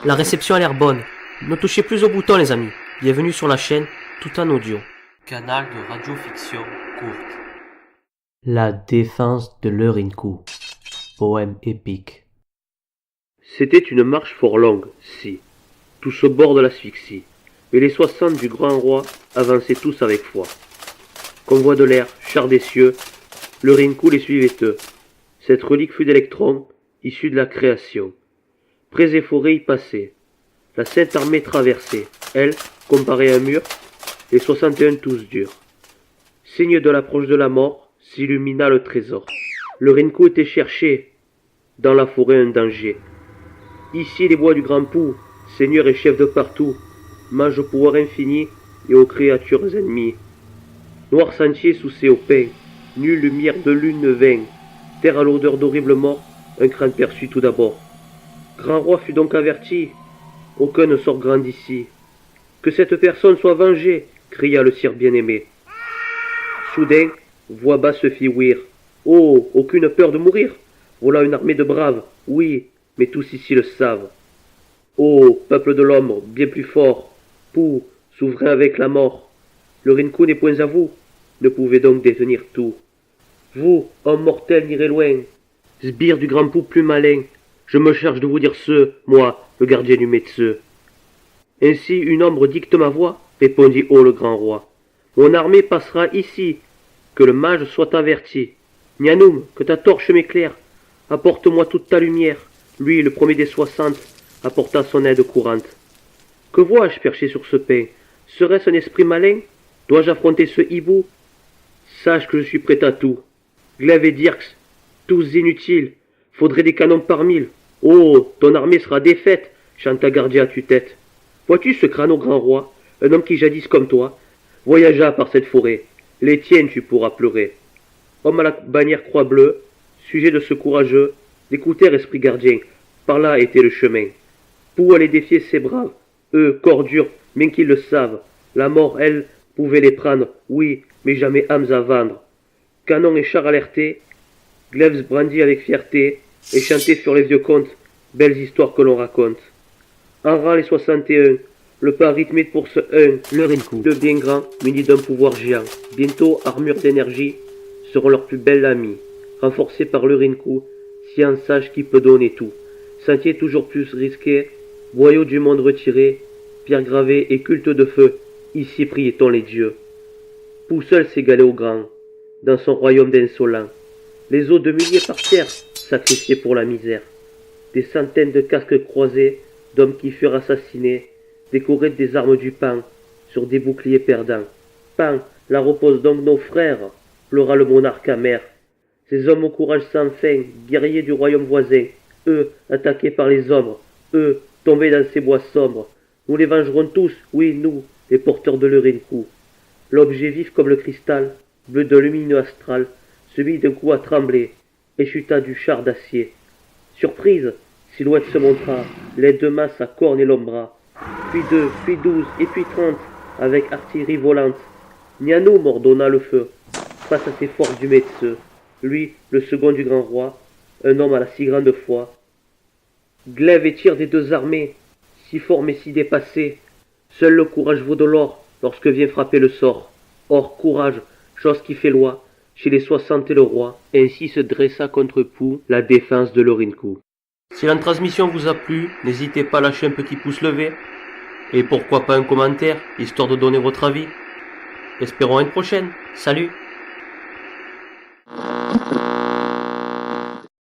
La réception a l'air bonne. Ne touchez plus au bouton les amis. Bienvenue sur la chaîne, tout en audio. Canal de radio-fiction courte. La défense de l'Eurinkou. Poème épique. C'était une marche fort longue, si, tous au bord de l'asphyxie, mais les 60 du grand roi avançaient tous avec foi. Convoi de l'air, char des cieux, l'Eurinkou les suivait eux. Cette relique fut d'électrons, issue de la création. Prés et forêts y passaient. La sainte armée traversait, elle, comparée à un mur, les 61 tous durs. Signe de l'approche de la mort, s'illumina le trésor. L'Eurinkou était cherché, dans la forêt un danger. Ici les bois du Grand Pou, seigneur et chef de partout, mage au pouvoir infini et aux créatures ennemies. Noir sentier sous ses pain, nulle lumière de lune ne vint, terre à l'odeur d'horrible mort, un crâne perçu tout d'abord. Grand roi fut donc averti, aucun ne sort grand d'ici. Que cette personne soit vengée, cria le sire bien-aimé. Soudain, voix basse se fit ouïr. Oh, aucune peur de mourir? Voilà une armée de braves, oui, mais tous ici le savent. Oh, peuple de l'ombre, bien plus fort, Pou, souverain avec la mort. L'Eurinkou n'est point à vous, ne pouvez donc détenir tout. Vous, homme mortel, n'irez loin, sbire du Grand Pou plus malin, je me charge de vous dire ce, moi, le gardien du médecin. Ainsi une ombre dicte ma voix, répondit haut le grand roi. Mon armée passera ici, que le mage soit averti. Nianoum, que ta torche m'éclaire, apporte-moi toute ta lumière. Lui, le premier des 60, apporta son aide courante. Que vois-je perché sur ce pain? Serait-ce un esprit malin? Dois-je affronter ce hibou? Sache que je suis prêt à tout. Glaive et Dirks, tous inutiles, faudrait des canons par mille. Oh, ton armée sera défaite, chanta Gardien à tue-tête. Vois-tu ce crâne au grand roi, un homme qui jadis comme toi, voyagea par cette forêt, les tiennes tu pourras pleurer. Homme à la bannière croix bleue, sujet de ce courageux, d'écouter esprit gardien, par là était le chemin. Pour aller défier ces braves, eux, corps durs, bien qu'ils le savent, la mort, elle, pouvait les prendre, oui, mais jamais âmes à vendre. Canon et chars alertés, glaives brandis avec fierté, et chantés sur les vieux contes, belles histoires que l'on raconte. En rang les 61, le pas rythmé pour ce 1, L'Eurinkou. deux bien grands, munis d'un pouvoir géant. Bientôt, armures d'énergie seront leurs plus belles amies, renforcés par l'Eurinkou, science sage qui peut donner tout. Sentier toujours plus risqué, boyau du monde retiré, pierres gravées et culte de feu, ici priait-on les dieux. Pou seul s'égalait au grand, dans son royaume d'insolents. Les os de milliers par terre, sacrifiés pour la misère. Des centaines de casques croisés, d'hommes qui furent assassinés, décorés des armes du Pan, sur des boucliers perdants. Pan, la repose donc nos frères, pleura le monarque amer. Ces hommes au courage sans fin, guerriers du royaume voisin, eux, attaqués par les ombres, eux, tombés dans ces bois sombres. Nous les vengerons tous, oui, nous, les porteurs de l'Eurinkou. L'objet vif comme le cristal, bleu d'un lumineux astral, se mit d'un coup à trembler, et chuta du char d'acier. Surprise, silhouette se montra, les deux masses à cornes et l'ombra, puis 2, puis 12, et puis 30, avec artillerie volante. Nianoum ordonna le feu, face à ces forces du médecin, lui, le second du grand roi, un homme à la si grande foi. Glaive et tir des deux armées, si forts mais si dépassés, seul le courage vaut de l'or lorsque vient frapper le sort. Or, courage, chose qui fait loi, chez les 60 et le roi, ainsi se dressa contre Pou la défense de l'Eurinkou. Si la transmission vous a plu, n'hésitez pas à lâcher un petit pouce levé. Et pourquoi pas un commentaire, histoire de donner votre avis. Espérons à une prochaine. Salut!